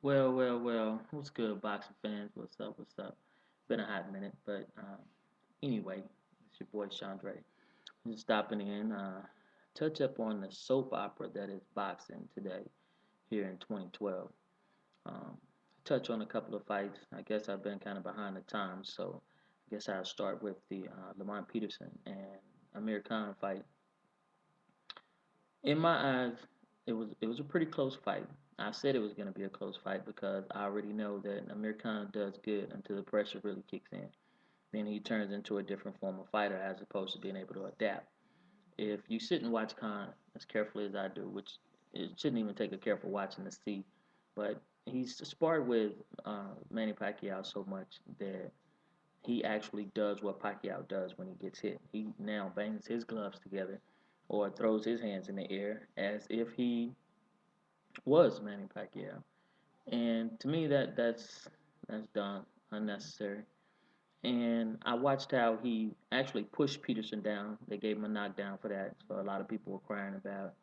Well. What's good, boxing fans? What's up? What's up? Been a hot minute, but anyway, it's your boy Chandre. Just stopping in, touch up on the soap opera that is boxing today here in 2012. Um, touch on a couple of fights. I guess I've been kind of behind the times, so I guess I'll start with the Lamont Peterson and Amir Khan fight. In my eyes, it was a pretty close fight. I said it was going to be a close fight because I already know that Amir Khan does good until the pressure really kicks in. Then he turns into a different form of fighter as opposed to being able to adapt. If you sit and watch Khan as carefully as I do, which it shouldn't even take a careful watching to see, but he's sparred with Manny Pacquiao so much that he actually does what Pacquiao does when he gets hit. He now bangs his gloves together or throws his hands in the air as if he was Manny Pacquiao. And to me, that's done unnecessary. And I watched how he actually pushed Peterson down. They gave him a knockdown for that. So a lot of people were crying about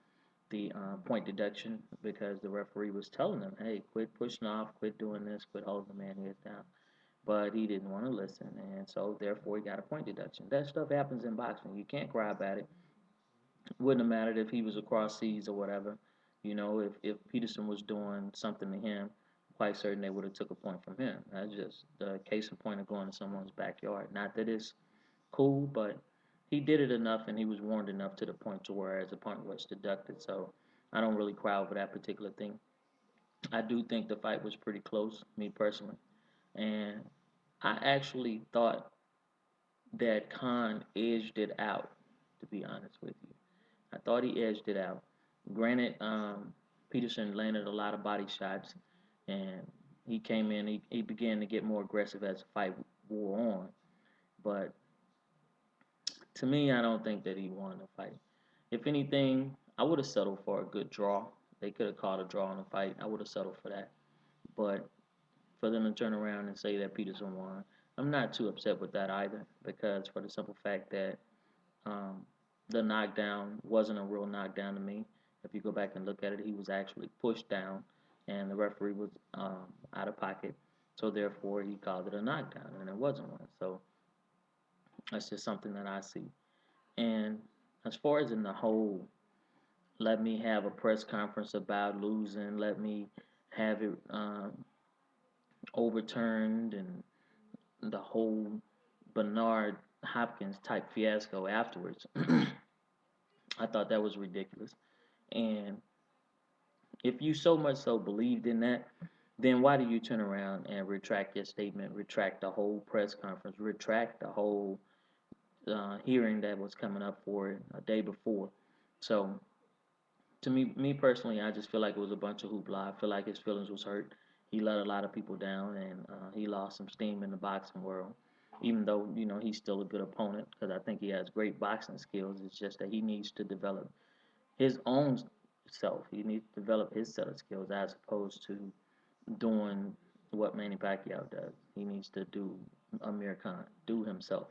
the point deduction because the referee was telling them, "Hey, quit pushing off, quit doing this, quit holding the man head down." But he didn't want to listen, and so therefore he got a point deduction. That stuff happens in boxing. You can't cry about it. Wouldn't have mattered if he was across seas or whatever. If Peterson was doing something to him, quite certain they would have took a point from him. That's just the case in point of going to someone's backyard. Not that it's cool, but he did it enough and he was warned enough to the point to where as the point was deducted. So I don't really cry over that particular thing. I do think the fight was pretty close, me personally. And I actually thought that Khan edged it out, to be honest with you. I thought he edged it out. Granted, Peterson landed a lot of body shots, and he came in. He began to get more aggressive as the fight wore on. But to me, I don't think that he won the fight. If anything, I would have settled for a good draw. They could have called a draw in the fight. I would have settled for that. But for them to turn around and say that Peterson won, I'm not too upset with that either, because for the simple fact that um, the knockdown wasn't a real knockdown to me. If you go back and look at it, he was actually pushed down, and the referee was out of pocket. So therefore, he called it a knockdown, and it wasn't one. So that's just something that I see. And as far as in the whole, let me have a press conference about losing, let me have it overturned, and the whole Bernard Hopkins type fiasco afterwards. I thought that was ridiculous. And if you so much so believed in that, then why do you turn around and retract your statement, retract the whole press conference, retract the whole hearing that was coming up for it a day before? So, to me personally, I just feel like it was a bunch of hoopla. I feel like his feelings was hurt. He let a lot of people down, and he lost some steam in the boxing world. Even though he's still a good opponent, because I think he has great boxing skills. It's just that he needs to develop his own self. He needs to develop his set of skills as opposed to doing what Manny Pacquiao does. He needs to do Amir Khan, do himself.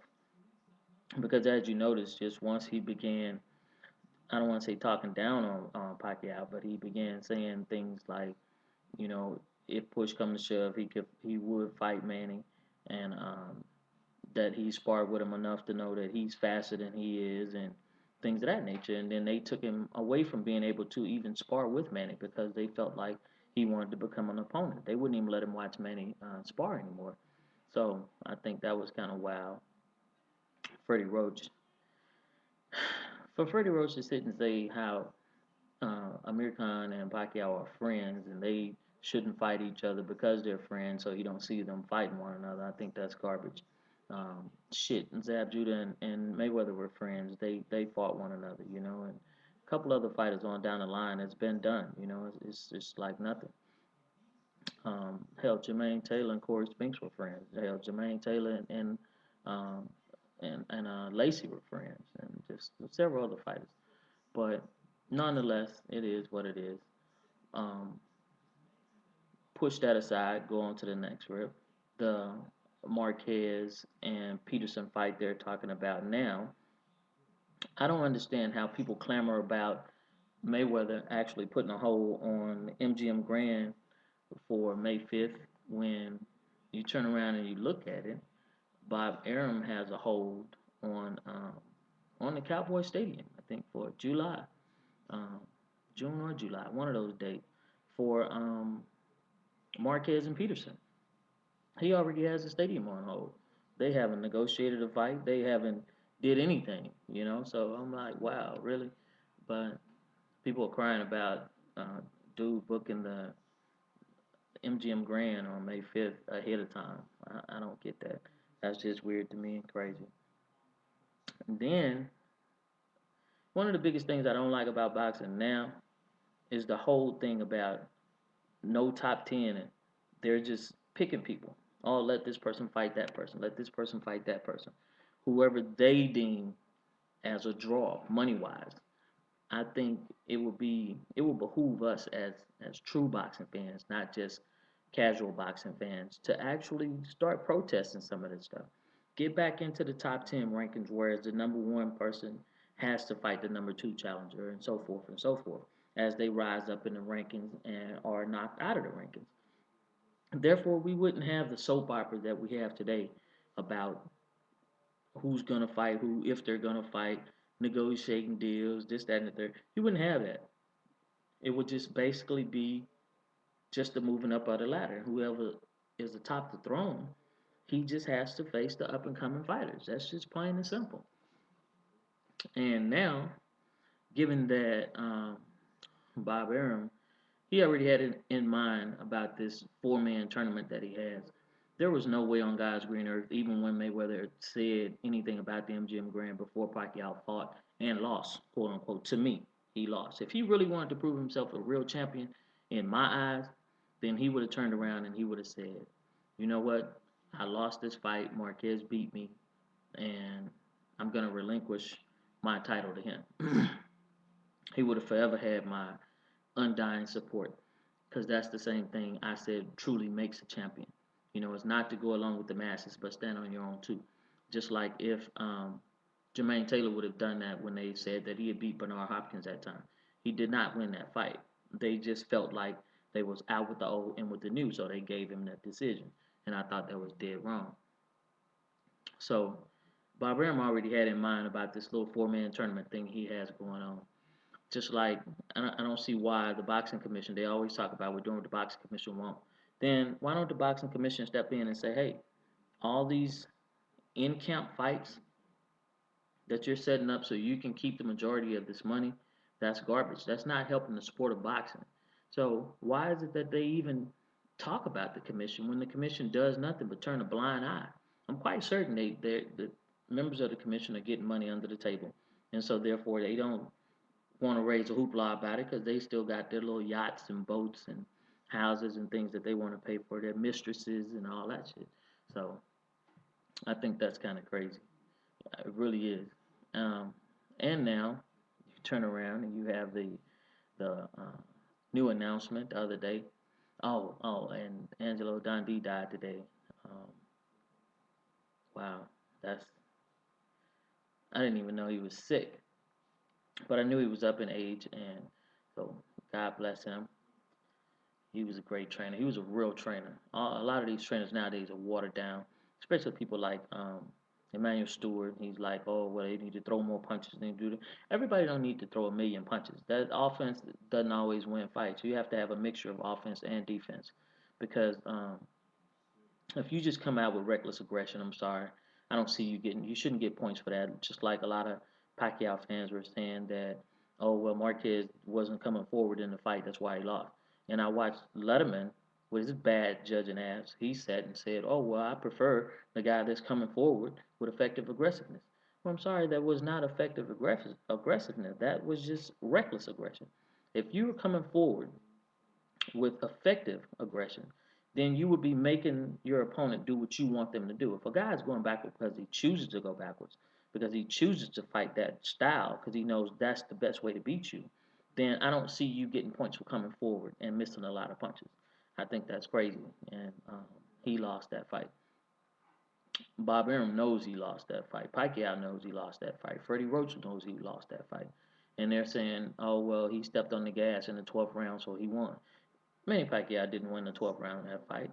Because as you notice, just once he began, I don't want to say talking down on Pacquiao, but he began saying things like, you know, if push comes to shove, he would fight Manny, and that he sparred with him enough to know that he's faster than he is, and things of that nature. And then they took him away from being able to even spar with Manny because they felt like he wanted to become an opponent. They wouldn't even let him watch Manny spar anymore. So I think that was kind of wild. Freddie Roach. For Freddie Roach to sit and say how Amir Khan and Pacquiao are friends and they shouldn't fight each other because they're friends, so you don't see them fighting one another. I think that's garbage. Shit, Zab Judah and Mayweather were friends. They fought one another, and a couple other fighters on down the line. It's been done, it's just like nothing. Hell, Jermaine Taylor and Corey Spinks were friends. Hell, Jermaine Taylor um, and Lacey were friends, and just several other fighters. But nonetheless, it is what it is. Um, push that aside, go on to the next rip. The Marquez and Peterson fight they're talking about now. I don't understand how people clamor about Mayweather actually putting a hold on MGM Grand for May 5th. When you turn around and you look at it, Bob Arum has a hold on the Cowboy Stadium, I think for July, um, June or July, one of those dates for Marquez and Peterson. He already has the stadium on hold. They haven't negotiated a fight. They haven't did anything, you know. So I'm like, wow, really? But people are crying about dude booking the MGM Grand on May 5th ahead of time. I don't get that. That's just weird to me and crazy. And then one of the biggest things I don't like about boxing now is the whole thing about no top 10 and they're just picking people. Oh, let this person fight that person. Let this person fight that person. Whoever they deem as a draw, money wise. I think it will behoove us as true boxing fans, not just casual boxing fans, to actually start protesting some of this stuff. Get back into the top 10 rankings, whereas the number one person has to fight the number two challenger, and so forth, as they rise up in the rankings and are knocked out of the rankings. Therefore, we wouldn't have the soap opera that we have today about who's gonna fight who, if they're gonna fight, negotiating deals, this, that, and the third. You wouldn't have that. It would just basically be just the moving up of the ladder. Whoever is atop the throne, he just has to face the up and coming fighters. That's just plain and simple. And now, given that Bob Arum, he already had it in mind about this four-man tournament that he has. There was no way on God's green earth, even when Mayweather said anything about the MGM Grand before Pacquiao fought and lost, quote unquote. To me, he lost. If he really wanted to prove himself a real champion, in my eyes, then he would have turned around and he would have said, "You know what? I lost this fight. Marquez beat me, and I'm gonna relinquish my title to him." He would have forever had my undying support, because that's the same thing I said truly makes a champion. You know, it's not to go along with the masses, but stand on your own too. Just like if Jermaine Taylor would have done that when they said that he had beat Bernard Hopkins that time. He did not win that fight. They just felt like they was out with the old and with the new, so they gave him that decision. And I thought that was dead wrong. So Bob Arum already had in mind about this little four-man tournament thing he has going on. Just like I don't see why the boxing commission, they always talk about we're doing what the boxing commission want. Then why don't the boxing commission step in and say, hey, all these in-camp fights that you're setting up so you can keep the majority of this money, that's garbage. That's not helping the sport of boxing. So why is it that they even talk about the commission when the commission does nothing but turn a blind eye? I'm quite certain the members of the commission are getting money under the table, and so therefore they don't want to raise a hoopla about it because they still got their little yachts and boats and houses and things that they want to pay for their mistresses and all that shit. So I think that's kind of crazy. It really is. Um, and now you turn around and you have the new announcement the other day. And Angelo Dundee died today. Um, wow, that's I didn't even know he was sick, but I knew he was up in age, and so God bless him. He was a great trainer. He was a real trainer. A lot of these trainers nowadays are watered down, especially people like Emmanuel Stewart. He's like, oh, well, they need to throw more punches. They need to do that. Everybody don't need to throw a million punches. That offense doesn't always win fights. You have to have a mixture of offense and defense, because if you just come out with reckless aggression, I'm sorry, I don't see you getting. You shouldn't get points for that. Just like a lot of Pacquiao fans were saying that, oh well, Marquez wasn't coming forward in the fight, that's why he lost. And I watched Letterman with his bad judging ass. He sat and said, oh well, I prefer the guy that's coming forward with effective aggressiveness. Well, I'm sorry, that was not effective aggressiveness. That was just reckless aggression. If you were coming forward with effective aggression, then you would be making your opponent do what you want them to do. If a guy is going backwards because he chooses to go backwards, because he chooses to fight that style, because he knows that's the best way to beat you, then I don't see you getting points for coming forward and missing a lot of punches. I think that's crazy, and he lost that fight. Bob Arum knows he lost that fight. Pacquiao knows he lost that fight. Freddie Roach knows he lost that fight. And they're saying, oh, well, he stepped on the gas in the 12th round, so he won. Manny Pacquiao didn't win the 12th round of that fight.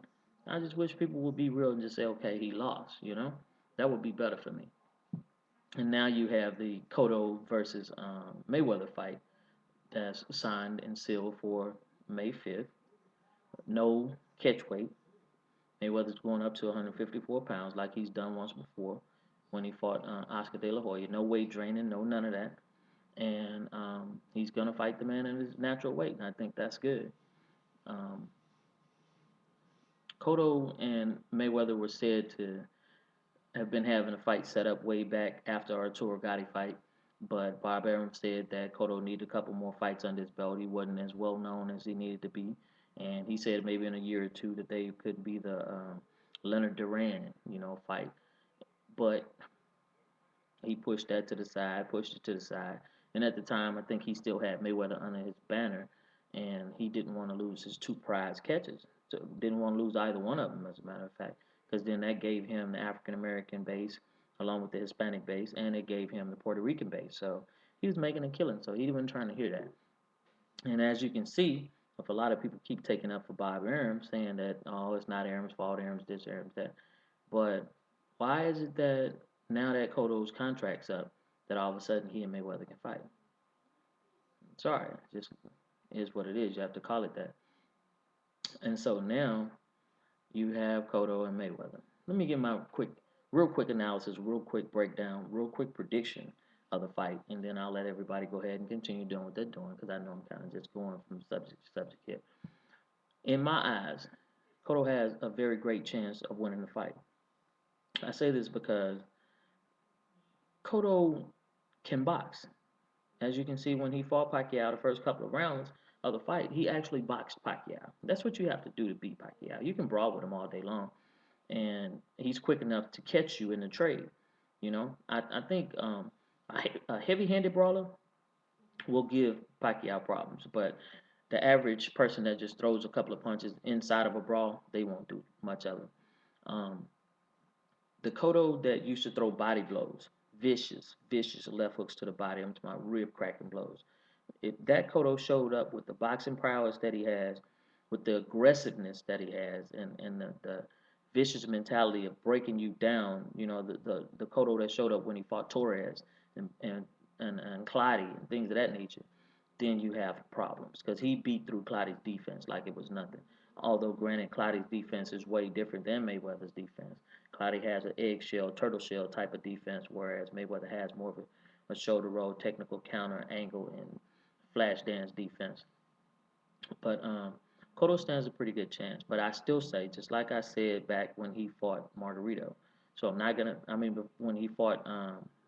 I just wish people would be real and just say, okay, he lost. That would be better for me. And now you have the Cotto versus Mayweather fight that's signed and sealed for May 5th. No catch weight. Mayweather's going up to 154 pounds like he's done once before when he fought Oscar De La Hoya. No weight draining, no none of that. And he's going to fight the man in his natural weight. And I think that's good. Um, Cotto and Mayweather were said to have been having a fight set up way back after Arturo Gatti fight. But Bob Arum said that Cotto needed a couple more fights under his belt. He wasn't as well known as he needed to be. And he said maybe in a year or two that they could be the Leonard Duran, fight. But he pushed that to the side, pushed it to the side. And at the time, I think he still had Mayweather under his banner, and he didn't want to lose his two prize catches. So didn't want to lose either one of them, as a matter of fact, because then that gave him the African American base along with the Hispanic base, and it gave him the Puerto Rican base. So he was making a killing. So he wasn't trying to hear that. And as you can see, if a lot of people keep taking up for Bob Arum, saying that oh, it's not Arum's fault, Arum's this, Arum's that. But why is it that now that Cotto's contract's up, that all of a sudden he and Mayweather can fight? Sorry, it just is what it is. You have to call it that. And so now you have Cotto and Mayweather. Let me give my real quick analysis, real quick breakdown, real quick prediction of the fight, and then I'll let everybody go ahead and continue doing what they're doing because I know I'm kind of just going from subject to subject here. In my eyes, Cotto has a very great chance of winning the fight. I say this because Cotto can box. As you can see, when he fought Pacquiao the first couple of rounds of the fight, he actually boxed Pacquiao. That's what you have to do to beat Pacquiao. You can brawl with him all day long, and he's quick enough to catch you in the trade. I think a heavy-handed brawler will give Pacquiao problems, but the average person that just throws a couple of punches inside of a brawl, they won't do much of it. Um, the Cotto that used to throw body blows, vicious left hooks to the body. I'm talking about rib cracking blows. If that Cotto showed up with the boxing prowess that he has, with the aggressiveness that he has, and the vicious mentality of breaking you down, the Cotto that showed up when he fought Torres and Clottey and things of that nature, then you have problems because he beat through Clottey's defense like it was nothing. Although, granted, Clottey's defense is way different than Mayweather's defense. Clottey has an eggshell, turtle shell type of defense, whereas Mayweather has more of a shoulder roll, technical counter, angle, and flash dance defense. But Cotto stands a pretty good chance. But I still say, just like I said back when he fought Margarito, so I'm not gonna. I mean, when he fought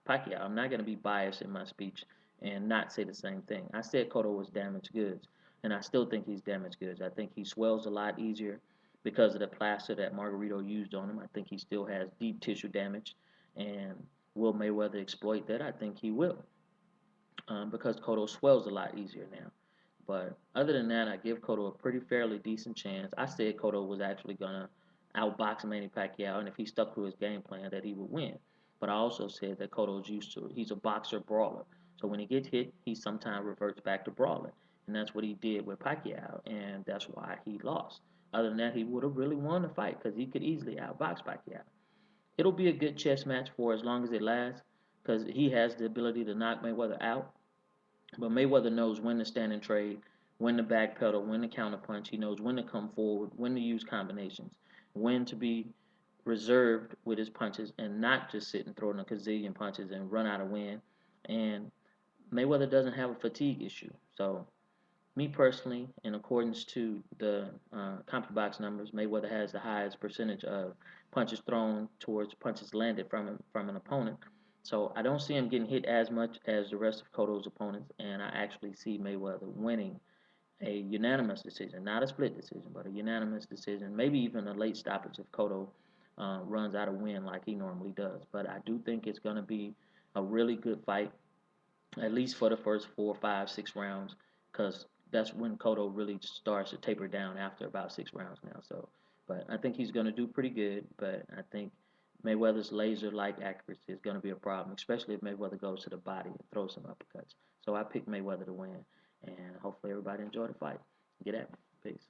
Pacquiao, I'm not gonna be biased in my speech and not say the same thing. I said Cotto was damaged goods, and I still think he's damaged goods. I think he swells a lot easier because of the plaster that Margarito used on him. I think he still has deep tissue damage, and will Mayweather exploit that? I think he will, because Cotto swells a lot easier now. But other than that, I give Cotto a pretty fairly decent chance. I said Cotto was actually gonna outbox Manny Pacquiao, and if he stuck to his game plan, that he would win. But I also said that Cotto's used to it. He's a boxer brawler, so when he gets hit, he sometimes reverts back to brawling, and that's what he did with Pacquiao, and that's why he lost. Other than that, he would have really won the fight because he could easily outbox Pacquiao. It'll be a good chess match for as long as it lasts, because he has the ability to knock Mayweather out. But Mayweather knows when to stand and trade, when to backpedal, when to counterpunch. He knows when to come forward, when to use combinations, when to be reserved with his punches and not just sit and throw in a gazillion punches and run out of wind. And Mayweather doesn't have a fatigue issue. So, me personally, in accordance to the CompuBox numbers, Mayweather has the highest percentage of punches thrown towards punches landed from an opponent. So I don't see him getting hit as much as the rest of Cotto's opponents, and I actually see Mayweather winning a unanimous decision, not a split decision, but a unanimous decision, maybe even a late stoppage if Cotto runs out of wind like he normally does. But I do think it's going to be a really good fight, at least for the first 4, 5, 6 rounds, because that's when Cotto really starts to taper down after about 6 rounds now. So, but I think he's going to do pretty good. But I think Mayweather's laser-like accuracy is going to be a problem, especially if Mayweather goes to the body and throws some uppercuts. So I picked Mayweather to win, and hopefully everybody enjoy the fight. Get at me. Peace.